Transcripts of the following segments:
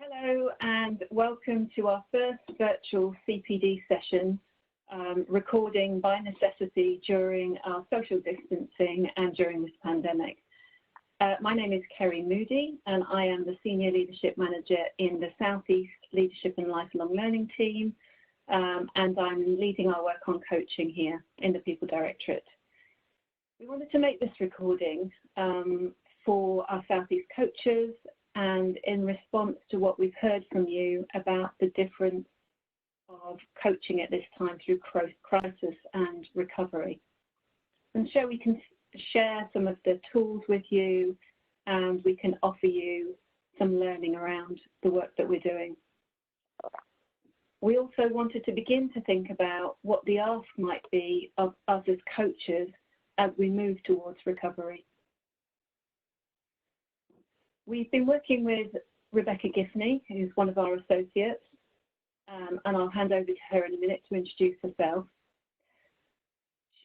Hello and welcome to our first virtual CPD session, recording by necessity during our social distancing and during this pandemic. My name is Kerry Moody and I am the Senior Leadership Manager in the Southeast Leadership and Lifelong Learning team, and I'm leading our work on coaching here in the People Directorate. We wanted to make this recording for our Southeast coaches and in response to what we've heard from you about the difference of coaching at this time through crisis and recovery. And so we can share some of the tools with you and we can offer you some learning around the work that we're doing. We also wanted to begin to think about what the ask might be of us as coaches as we move towards recovery. We've been working with Rebecca Giffney, who's one of our associates, and I'll hand over to her in a minute to introduce herself.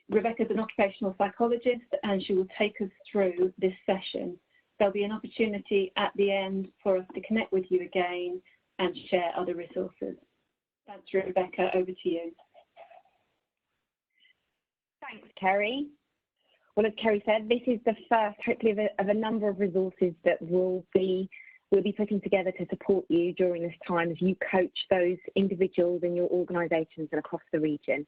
Rebecca's an occupational psychologist and she will take us through this session. There'll be an opportunity at the end for us to connect with you again and share other resources. Thanks, Rebecca, over to you. Thanks, Kerry. Well, as Kerry said, this is the first, hopefully, of a number of resources that we'll be putting together to support you during this time as you coach those individuals in your organisations and across the region.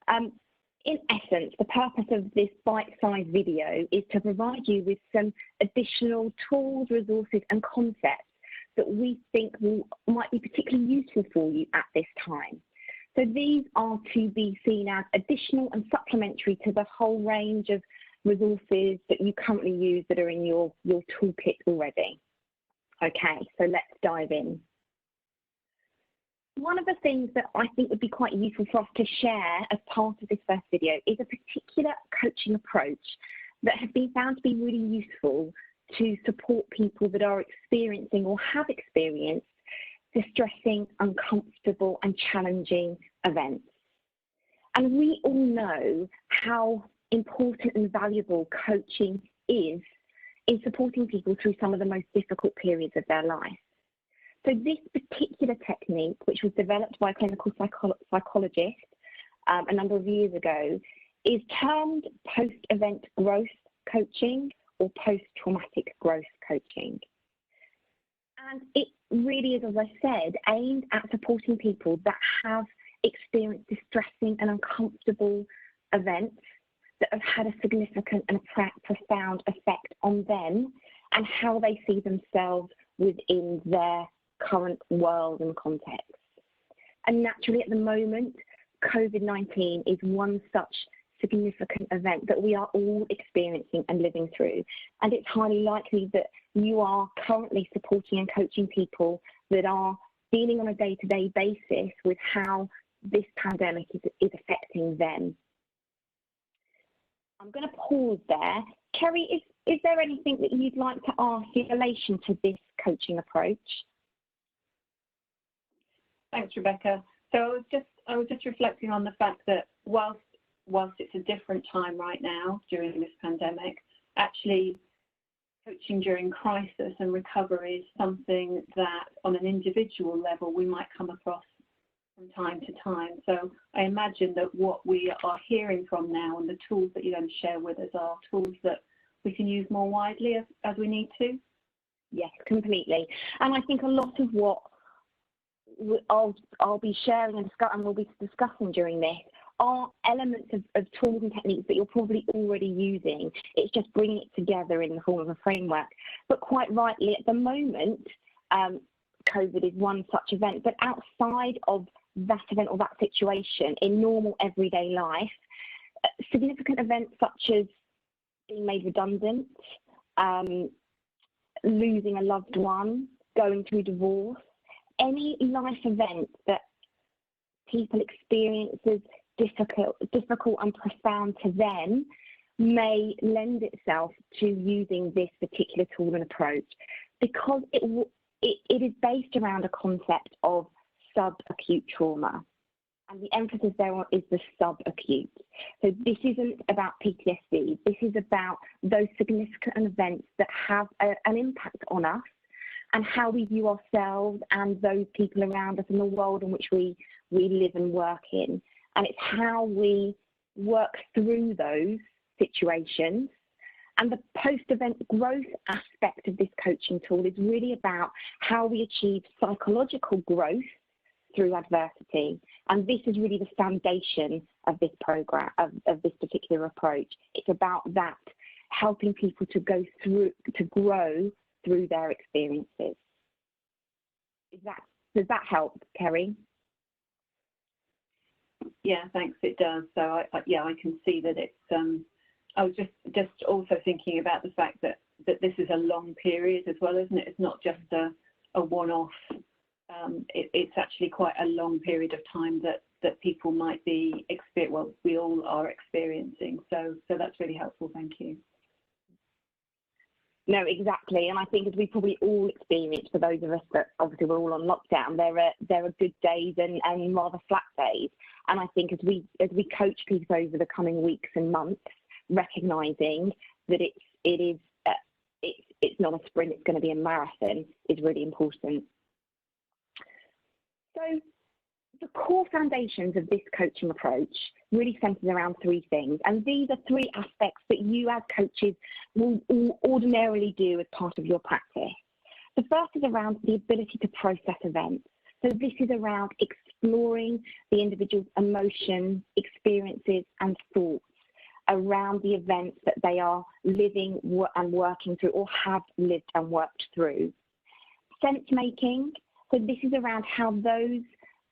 In essence, the purpose of this bite-sized video is to provide you with some additional tools, resources and concepts that we think might be particularly useful for you at this time. So these are to be seen as additional and supplementary to the whole range of resources that you currently use that are in your toolkit already. Okay, so let's dive in. One of the things that I think would be quite useful for us to share as part of this first video is a particular coaching approach that has been found to be really useful to support people that are experiencing or have experienced distressing, uncomfortable and challenging events. And we all know how important and valuable coaching is in supporting people through some of the most difficult periods of their life. So this particular technique, which was developed by a clinical psychologist a number of years ago, is termed post-event growth coaching or post-traumatic growth coaching. And it really is, as I said, aimed at supporting people that have experienced distressing and uncomfortable events that have had a significant and profound effect on them and how they see themselves within their current world and context. And naturally, at the moment, COVID-19 is one such significant event that we are all experiencing and living through. And it's highly likely that you are currently supporting and coaching people that are dealing on a day-to-day basis with how this pandemic is affecting them. I'm going to pause there. Kerry, is there anything that you'd like to ask in relation to this coaching approach? Thanks, Rebecca. So I was just reflecting on the fact that whilst it's a different time right now during this pandemic, actually coaching during crisis and recovery is something that on an individual level we might come across from time to time. So I imagine that what we are hearing from now and the tools that you're going to share with us are tools that we can use more widely as we need to. Yes, completely. And I think a lot of what I'll be sharing and we'll be discussing during this are elements of tools and techniques that you're probably already using. It's just bringing it together in the form of a framework. But quite rightly, at the moment, COVID is one such event. But outside of that event or that situation, in normal everyday life, significant events such as being made redundant, losing a loved one, going through divorce, any life event that people experience as difficult and profound to them may lend itself to using this particular tool and approach because it is based around a concept of subacute trauma. And the emphasis there is the subacute. So this isn't about PTSD. This is about those significant events that have an impact on us and how we view ourselves and those people around us in the world in which we live and work in. And it's how we work through those situations. And the post-event growth aspect of this coaching tool is really about how we achieve psychological growth through adversity. And this is really the foundation of this program, of this particular approach. It's about that, helping people to go through, to grow through their experiences. Does that help, Kerry? Yeah, thanks, it does. So I can see that it's, I was just also thinking about the fact that this is a long period as well, isn't it? It's not just a one-off. It's actually quite a long period of time that people might be well, we all are experiencing. So that's really helpful. Thank you. No, exactly. And I think as we probably all experience, for those of us that obviously we're all on lockdown, there are good days and rather flat days. And I think as we coach people over the coming weeks and months, recognising that it's not a sprint, it's going to be a marathon, is really important. So the core foundations of this coaching approach really centres around three things, and these are three aspects that you as coaches will ordinarily do as part of your practice. The first is around the ability to process events. So this is around exploring the individual's emotions, experiences and thoughts around the events that they are living and working through, or have lived and worked through. Sense making, so this is around how those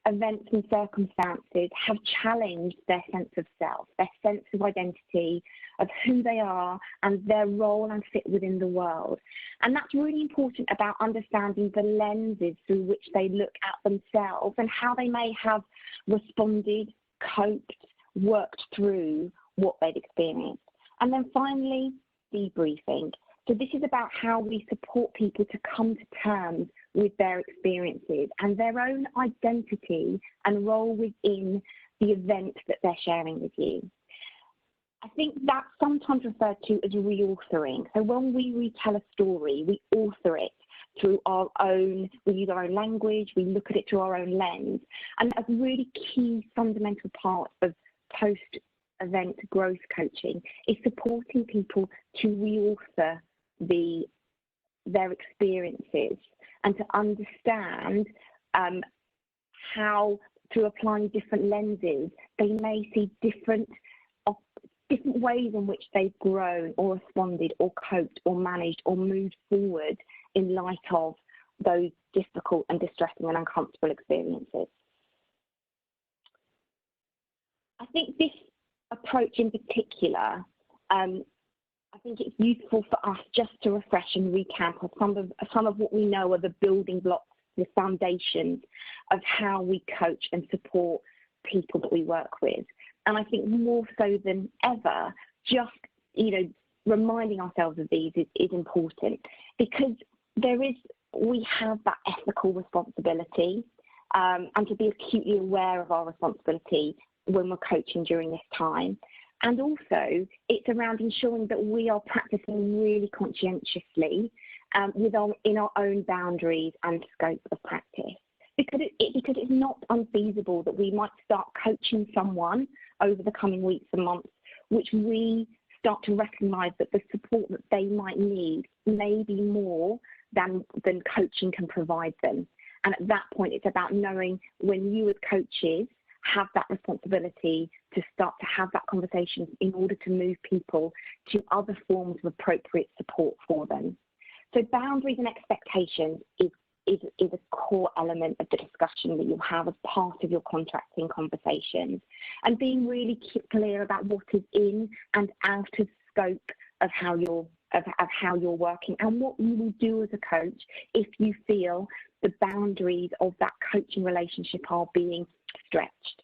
events and circumstances have challenged their sense of self, their sense of identity, of who they are and their role and fit within the world. And that's really important about understanding the lenses through which they look at themselves and how they may have responded, coped, worked through what they've experienced. And then finally, debriefing. So this is about how we support people to come to terms with their experiences and their own identity and role within the event that they're sharing with you. I think that's sometimes referred to as reauthoring. So when we retell a story, we author it through our own, we use our own language, we look at it through our own lens. And a really key fundamental part of post-event growth coaching is supporting people to reauthor their experiences and to understand how, through applying different lenses, they may see different ways in which they've grown or responded or coped or managed or moved forward in light of those difficult and distressing and uncomfortable experiences. I think this approach in particular, I think it's useful for us just to refresh and recap on some of what we know are the building blocks, the foundations of how we coach and support people that we work with. And I think more so than ever, just reminding ourselves of these is important, because we have that ethical responsibility and to be acutely aware of our responsibility when we're coaching during this time. And also, it's around ensuring that we are practicing really conscientiously in our own boundaries and scope of practice. Because it's not unfeasible that we might start coaching someone over the coming weeks and months, which we start to recognise that the support that they might need may be more than coaching can provide them. And at that point, it's about knowing when you as coaches have that responsibility to start to have that conversation in order to move people to other forms of appropriate support for them. So boundaries and expectations is a core element of the discussion that you'll have as part of your contracting conversations, and being really clear about what is in and out of scope of how you're working and what you will do as a coach if you feel the boundaries of that coaching relationship are being stretched.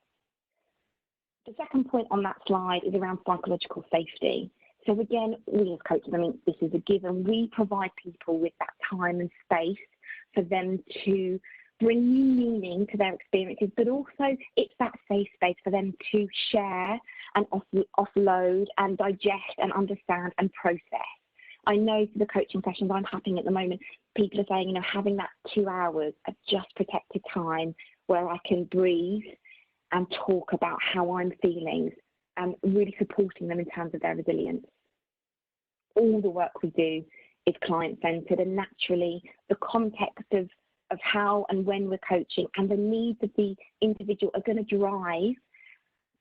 The second point on that slide is around psychological safety. So again, we as coaches, this is a given. We provide people with that time and space for them to bring new meaning to their experiences, but also it's that safe space for them to share and offload and digest and understand and process. I know for the coaching sessions I'm having at the moment, people are saying, having that 2 hours of just protected time where I can breathe and talk about how I'm feeling and really supporting them in terms of their resilience. All the work we do is client-centered, and naturally the context of how and when we're coaching and the needs of the individual are going to drive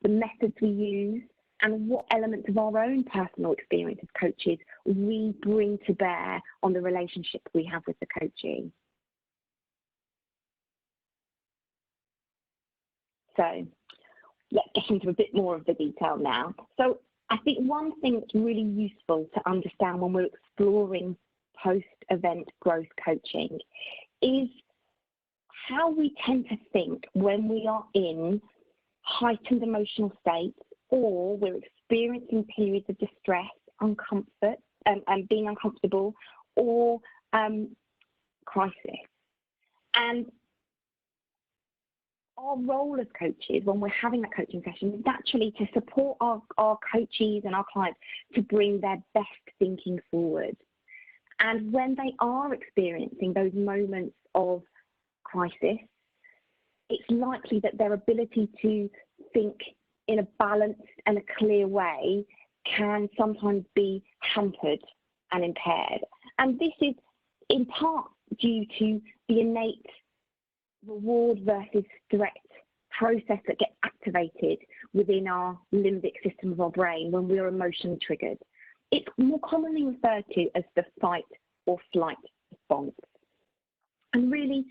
the methods we use and what elements of our own personal experience as coaches we bring to bear on the relationship we have with the coachee. So let's get into a bit more of the detail now. So I think one thing that's really useful to understand when we're exploring post-event growth coaching is how we tend to think when we are in heightened emotional states or we're experiencing periods of distress, uncomfort, and being uncomfortable, or crisis. And our role as coaches when we're having that coaching session is naturally to support our coachees and our clients to bring their best thinking forward. And when they are experiencing those moments of crisis, it's likely that their ability to think in a balanced and a clear way can sometimes be hampered and impaired. And this is in part due to the innate reward versus threat process that gets activated within our limbic system of our brain when we are emotionally triggered. It's more commonly referred to as the fight or flight response. And really,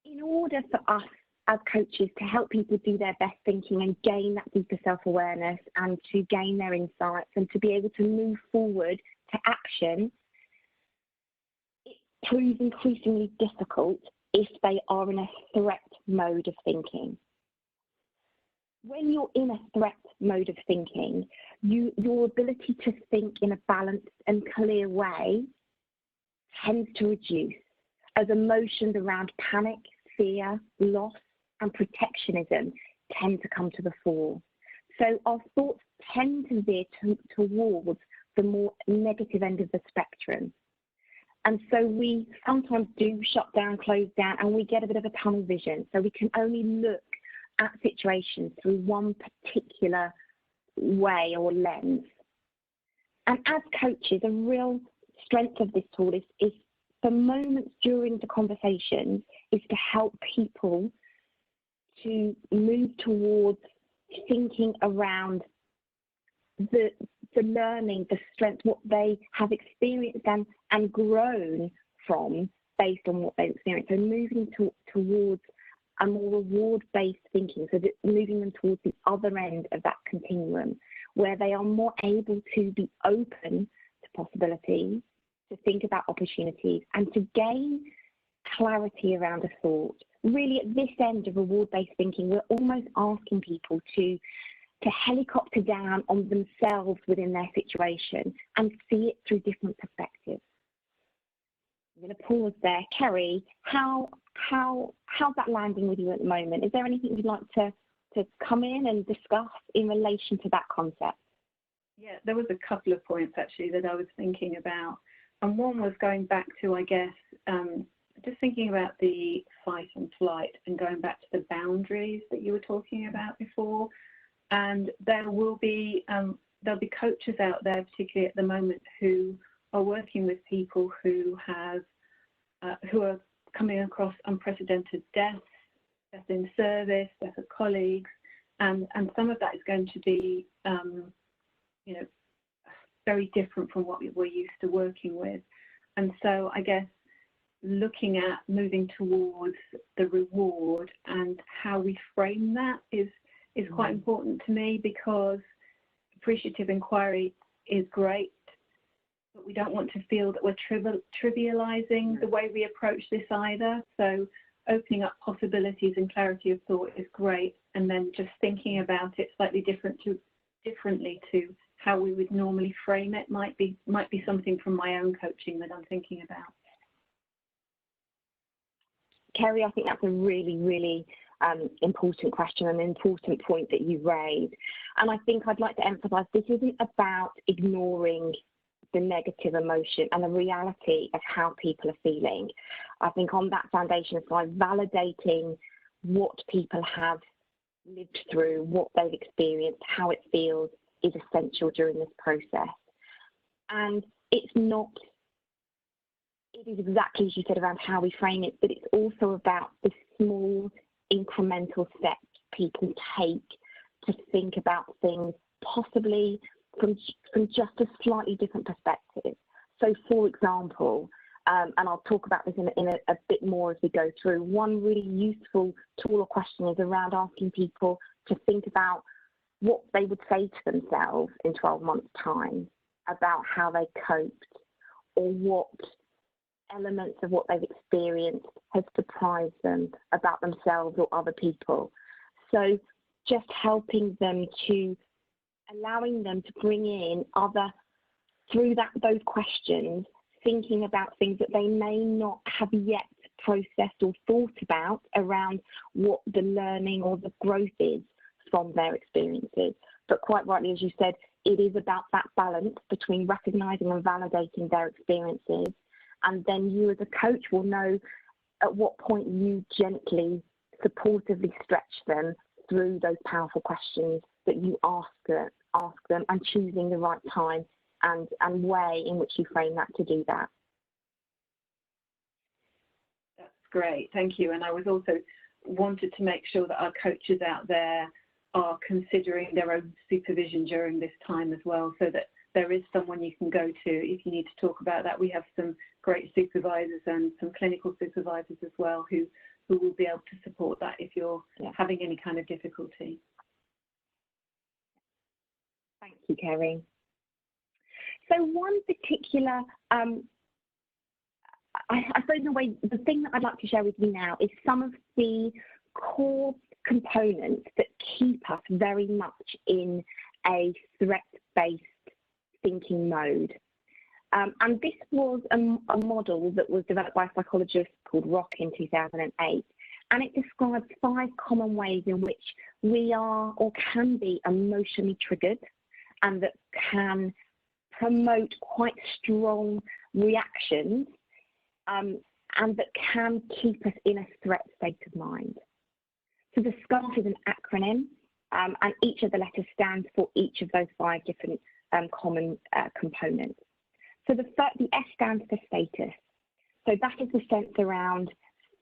in order for us as coaches to help people do their best thinking and gain that deeper self-awareness and to gain their insights and to be able to move forward to action, it proves increasingly difficult if they are in a threat mode of thinking. When you're in a threat mode of thinking, your ability to think in a balanced and clear way tends to reduce as emotions around panic, fear, loss, and protectionism tend to come to the fore. So our thoughts tend to veer towards the more negative end of the spectrum. And so we sometimes do shut down, close down, and we get a bit of a tunnel vision. So we can only look at situations through one particular way or lens. And as coaches, a real strength of this tool is for moments during the conversation is to help people to move towards thinking around the learning, the strength, what they have experienced and grown from based on what they've experienced. So moving towards a more reward-based thinking, so that moving them towards the other end of that continuum, where they are more able to be open to possibilities, to think about opportunities, and to gain clarity around a thought. Really, at this end of reward-based thinking, we're almost asking people to helicopter down on themselves within their situation and see it through different perspectives. I'm going to pause there. Kerry, how's that landing with you at the moment? Is there anything you'd like to come in and discuss in relation to that concept? Yeah, there was a couple of points actually that I was thinking about. And one was going back to, I guess, just thinking about the fight and flight and going back to the boundaries that you were talking about before. And there'll be coaches out there, particularly at the moment, who are working with people who are coming across unprecedented death in service, death of colleagues, and some of that is going to be, very different from what we're used to working with. And so I guess looking at moving towards the reward and how we frame that is quite important to me, because appreciative inquiry is great, but we don't want to feel that we're trivializing the way we approach this either. So opening up possibilities and clarity of thought is great, and then just thinking about it slightly differently to how we would normally frame it might be something from my own coaching that I'm thinking about. Kerry, I think that's a really, really important question and an important point that you raised. And I think I'd like to emphasise this isn't about ignoring the negative emotion and the reality of how people are feeling. I think on that foundation side, validating what people have lived through, what they've experienced, how it feels is essential during this process. And it is exactly as you said around how we frame it, but it's also about the small incremental steps people take to think about things possibly from just a slightly different perspective. So for example, and I'll talk about this in a bit more as we go through, one really useful tool or question is around asking people to think about what they would say to themselves in 12 months' time about how they coped, or what elements of what they've experienced has surprised them about themselves or other people. So just helping them to, allowing them to bring in through those questions, thinking about things that they may not have yet processed or thought about around what the learning or the growth is from their experiences. But quite rightly, as you said, it is about that balance between recognising and validating their experiences. And then you as a coach will know at what point you gently, supportively stretch them through those powerful questions that you ask them, and choosing the right time and way in which you frame that to do that. That's great, thank you. And I was also wanted to make sure that our coaches out there are considering their own supervision during this time as well, so that there is someone you can go to if you need to talk about that. We have some great supervisors and some clinical supervisors as well who will be able to support that if you're having any kind of difficulty. Thank you, Kerry. So one particular, I suppose the thing that I'd like to share with you now is some of the core components that keep us very much in a threat-based thinking mode. And this was a model that was developed by a psychologist called Rock in 2008. And it describes 5 common ways in which we are or can be emotionally triggered, and that can promote quite strong reactions, and that can keep us in a threat state of mind. So the SCARF is an acronym, and each of the letters stands for each of those 5 different common components. So the S stands for status. So that is the sense around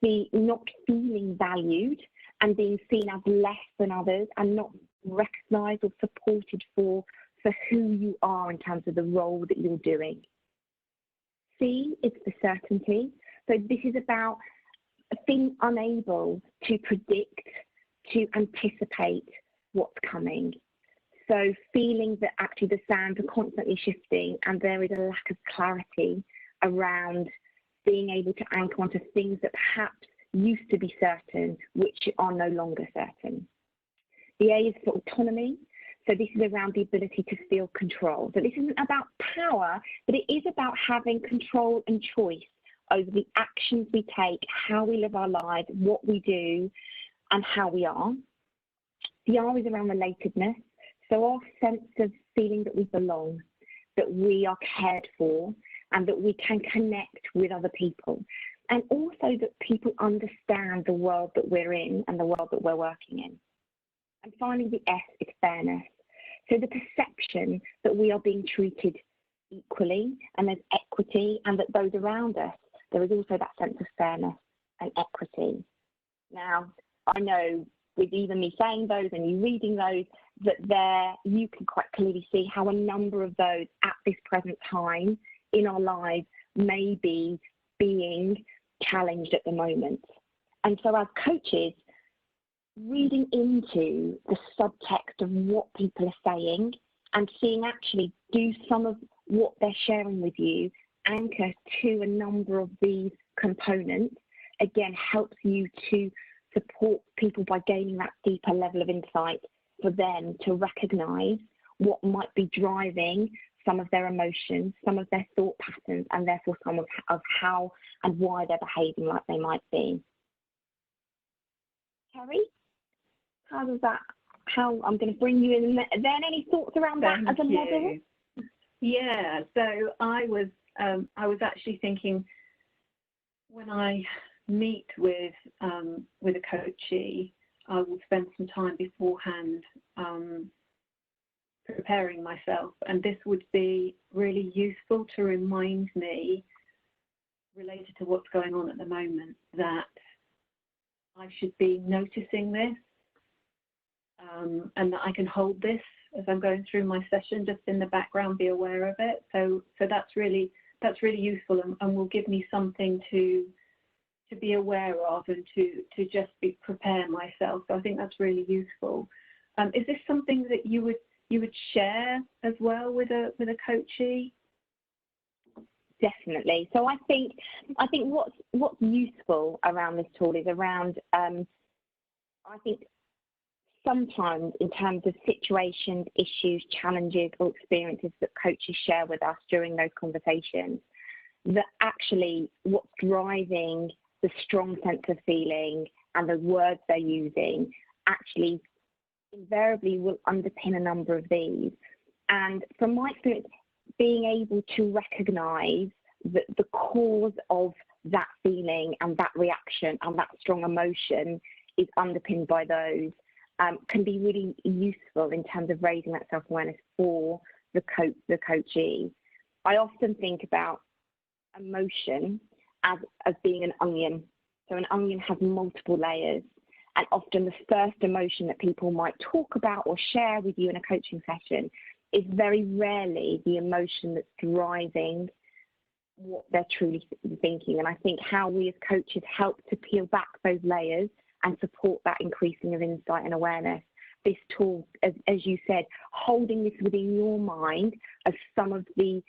the not feeling valued and being seen as less than others, and not recognised or supported for who you are in terms of the role that you're doing. C is the certainty. So this is about being unable to predict, to anticipate what's coming. So feeling that actually the sands are constantly shifting and there is a lack of clarity around being able to anchor onto things that perhaps used to be certain, which are no longer certain. The A is for autonomy. So this is around the ability to feel control. So this isn't about power, but it is about having control and choice over the actions we take, how we live our lives, what we do, and how we are. The R is around relatedness. So our sense of feeling that we belong, that we are cared for, and that we can connect with other people. And also that people understand the world that we're in and the world that we're working in. And finally, the S is fairness. So the perception that we are being treated equally, and there's equity, and that those around us, there is also that sense of fairness and equity. Now, I know with even me saying those and you reading those, that there you can quite clearly see how a number of those at this present time in our lives may be being challenged at the moment. And so as coaches, reading into the subtext of what people are saying and seeing actually, do some of what they're sharing with you anchor to a number of these components, again, helps you to support people by gaining that deeper level of insight for them to recognise what might be driving some of their emotions, some of their thought patterns, and therefore some of how and why they're behaving like they might be. Kerry, I'm going to bring you in. Are there any thoughts around that as a model? Yeah, so I was actually thinking, when I meet with a coachee, I will spend some time beforehand preparing myself, and this would be really useful to remind me, related to what's going on at the moment, that I should be noticing this, and that I can hold this as I'm going through my session, just in the background, be aware of it. So that's really useful, and will give me something to be aware of, and to just prepare myself. So I think that's really useful. Is this something that you would share as well with a coachee? Definitely. So I think what's useful around this tool is around I think sometimes in terms of situations, issues, challenges, or experiences that coaches share with us during those conversations, that actually what's driving the strong sense of feeling and the words they're using actually invariably will underpin a number of these. And from my experience, being able to recognise that the cause of that feeling and that reaction and that strong emotion is underpinned by those can be really useful in terms of raising that self-awareness for the coachee. I often think about emotion as being an onion. So an onion has multiple layers, and often the first emotion that people might talk about or share with you in a coaching session is very rarely the emotion that's driving what they're truly thinking. And I think how we as coaches help to peel back those layers and support that increasing of insight and awareness. This tool, as you said, holding this within your mind as some of the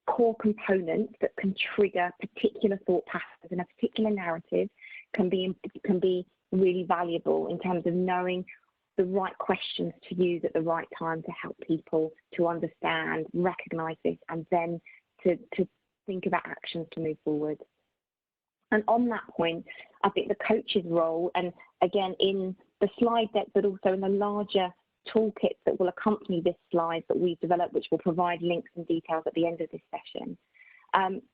core components that can trigger particular thought patterns in a particular narrative can be really valuable in terms of knowing the right questions to use at the right time to help people to understand, recognise this, and then to think about actions to move forward. And on that point, I think the coach's role, and again in the slide deck, but also in the larger toolkits that will accompany this slide that we've developed, which will provide links and details at the end of this session,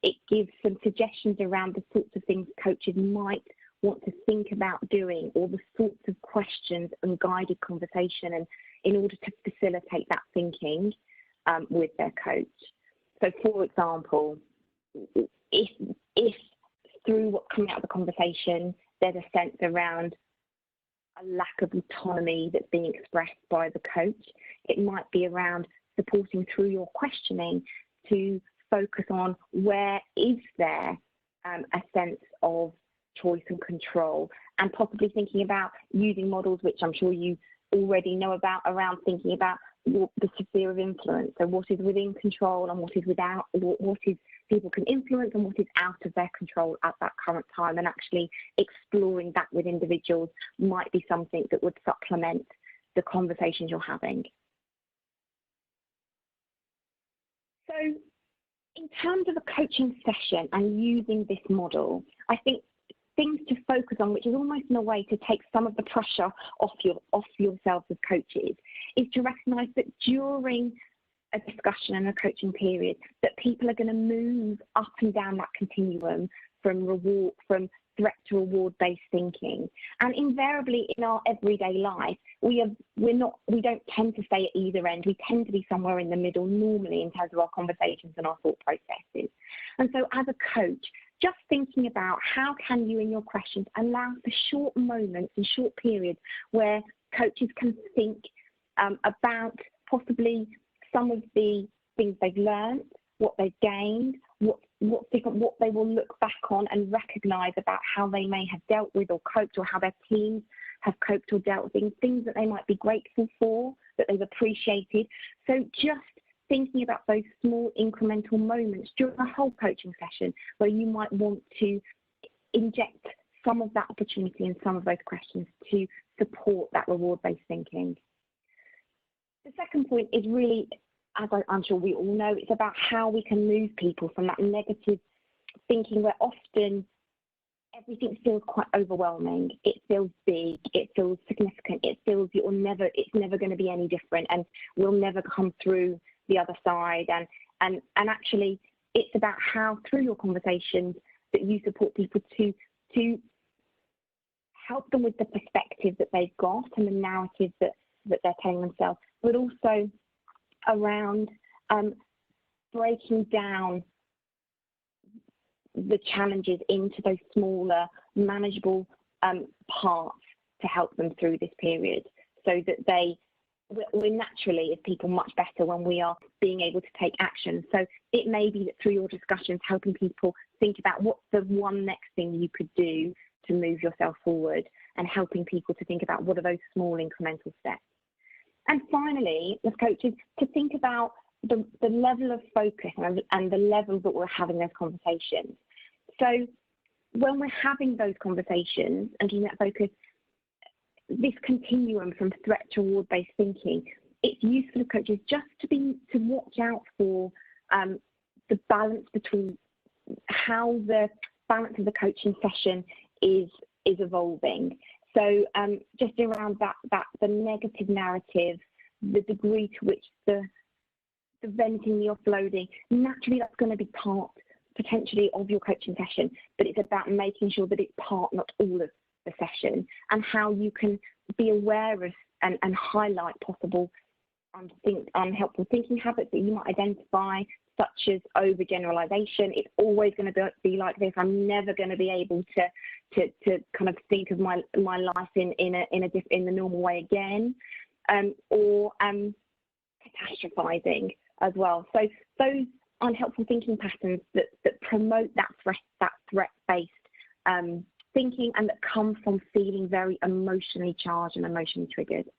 it gives some suggestions around the sorts of things coaches might want to think about doing, or the sorts of questions and guided conversation, and in order to facilitate that thinking with their coach. So, for example, if through what's coming out of the conversation, there's a sense around a lack of autonomy that's being expressed by the coach, it might be around supporting through your questioning to focus on where is there a sense of choice and control, and possibly thinking about using models which I'm sure you already know about, around thinking about the sphere of influence. So what is within control and what is without, what is people can influence and what is out of their control at that current time, and actually exploring that with individuals might be something that would supplement the conversations you're having. So in terms of a coaching session and using this model, I think things to focus on, which is almost in a way to take some of the pressure off yourselves as coaches, is to recognise that during a discussion and a coaching period, that people are going to move up and down that continuum from threat to reward-based thinking. And invariably in our everyday life, we don't tend to stay at either end. We tend to be somewhere in the middle normally in terms of our conversations and our thought processes. And so as a coach, just thinking about how can you in your questions allow for short moments and short periods where coaches can think about possibly some of the things they've learned, what they've gained, what they will look back on and recognise about how they may have dealt with or coped, or how their teams have coped or dealt with things that they might be grateful for, that they've appreciated. So just thinking about those small incremental moments during a whole coaching session where you might want to inject some of that opportunity and some of those questions to support that reward-based thinking. The second point is really, as I'm sure we all know, it's about how we can move people from that negative thinking where often everything feels quite overwhelming. It feels big, it feels significant, it feels it's never going to be any different, and we'll never come through the other side, And actually, it's about how, through your conversations, that you support people to help them with the perspective that they've got and the narrative that they're telling themselves, but also around breaking down the challenges into those smaller, manageable parts to help them through this period, so that we're naturally, as people, much better when we are being able to take action. So it may be that through your discussions, helping people think about what's the one next thing you could do to move yourself forward, and helping people to think about what are those small incremental steps. And finally, as coaches, to think about the level of focus and the level that we're having those conversations. So when we're having those conversations and doing that focus, this continuum from threat to reward-based thinking, it's useful as coaches just to watch out for the balance between how the balance of the coaching session is evolving. So just around the negative narrative, the degree to which the venting, the offloading, naturally that's going to be part potentially of your coaching session, but it's about making sure that it's part, not all of the session, and how you can be aware of and highlight possible unhelpful thinking habits that you might identify, such as overgeneralization. It's always going to be like this. I'm never going to be able to kind of think of my life in the normal way again, or catastrophizing as well. So those unhelpful thinking patterns that promote that threat-based thinking, and that come from feeling very emotionally charged and emotionally triggered.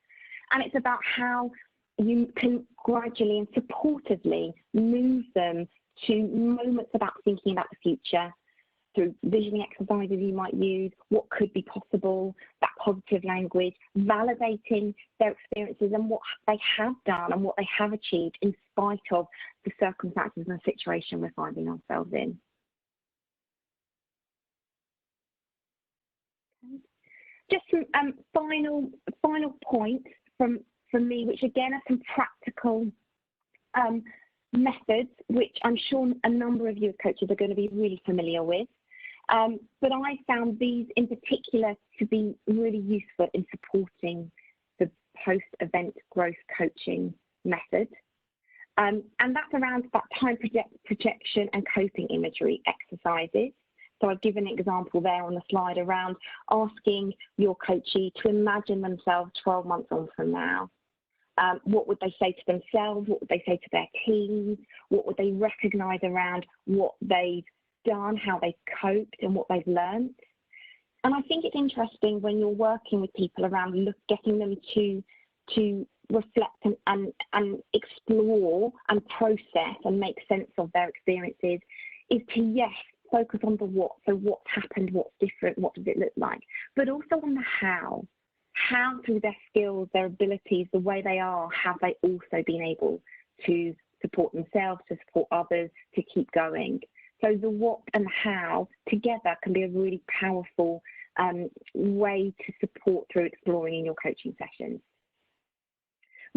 And it's about how you can gradually and supportively move them to moments about thinking about the future through visioning exercises you might use, what could be possible, that positive language, validating their experiences and what they have done and what they have achieved in spite of the circumstances and the situation we're finding ourselves in. Just some final points from me, which again are some practical methods, which I'm sure a number of you as coaches are going to be really familiar with. But I found these in particular to be really useful in supporting the post-event growth coaching method. And that's around that time projection and coping imagery exercises. So I've given an example there on the slide around asking your coachee to imagine themselves 12 months on from now. What would they say to themselves? What would they say to their teams? What would they recognise around what they've done, how they've coped, and what they've learned? And I think it's interesting when you're working with people around getting them to reflect and explore and process and make sense of their experiences, is to, yes, focus on the what. So what's happened, what's different, what does it look like? But also on the how. How through their skills, their abilities, the way they are, have they also been able to support themselves, to support others, to keep going? So the what and how together can be a really powerful way to support through exploring in your coaching sessions.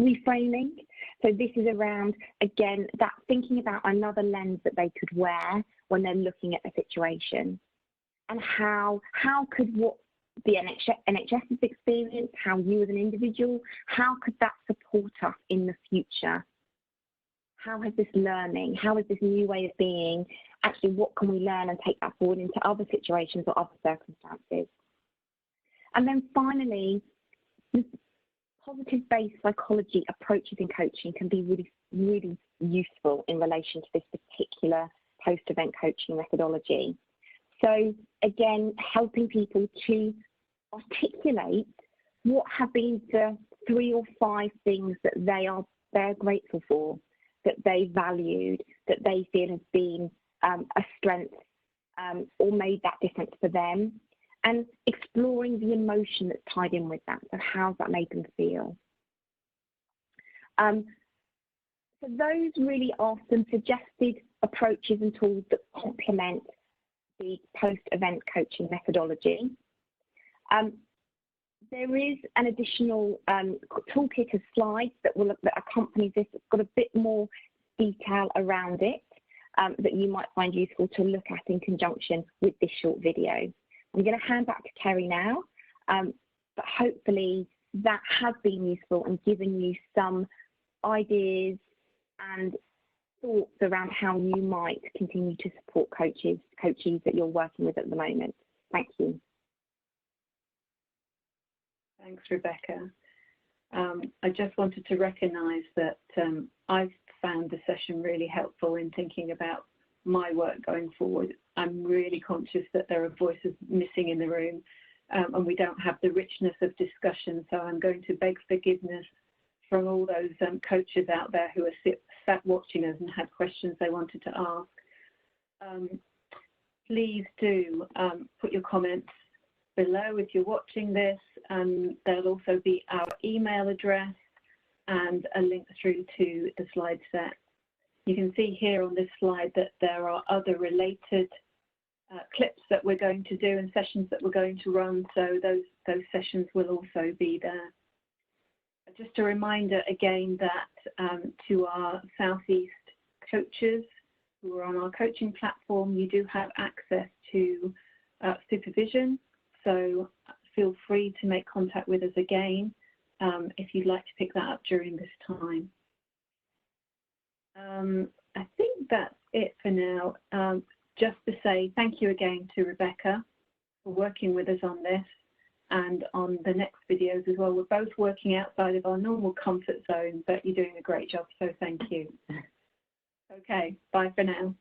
Reframing. So this is around, again, that thinking about another lens that they could wear when they're looking at the situation, and how could what the NHS's experience, how you as an individual, how could that support us in the future? How has this learning, how is this new way of being, actually what can we learn and take that forward into other situations or other circumstances? And then finally, positive-based psychology approaches in coaching can be really, really useful in relation to this particular post-event coaching methodology. So again, helping people to articulate what have been the 3 or 5 things that they're grateful for, that they valued, that they feel has been a strength or made that difference for them, and exploring the emotion that's tied in with that. So how's that made them feel? So those really are some suggested approaches and tools that complement the post-event coaching methodology. There is an additional toolkit of slides that accompany this. It's got a bit more detail around it that you might find useful to look at in conjunction with this short video. I'm going to hand back to Kerry now, but hopefully that has been useful and given you some ideas and thoughts around how you might continue to support coaches that you're working with at the moment. Thank you. Thanks, Rebecca. I just wanted to recognise that I've found the session really helpful in thinking about my work going forward. I'm really conscious that there are voices missing in the room and we don't have the richness of discussion, so I'm going to beg forgiveness from all those coaches out there who are sat watching us and had questions they wanted to ask. Please do put your comments below if you're watching this, and there'll also be our email address and a link through to the slide set. You can see here on this slide that there are other related clips that we're going to do and sessions that we're going to run, so those sessions will also be there. Just a reminder again that to our Southeast coaches who are on our coaching platform, you do have access to supervision, so feel free to make contact with us again if you'd like to pick that up during this time. I think that's it for now. Just to say thank you again to Rebecca for working with us on this and on the next videos as well. We're both working outside of our normal comfort zone, but you're doing a great job, so thank you. Okay, bye for now.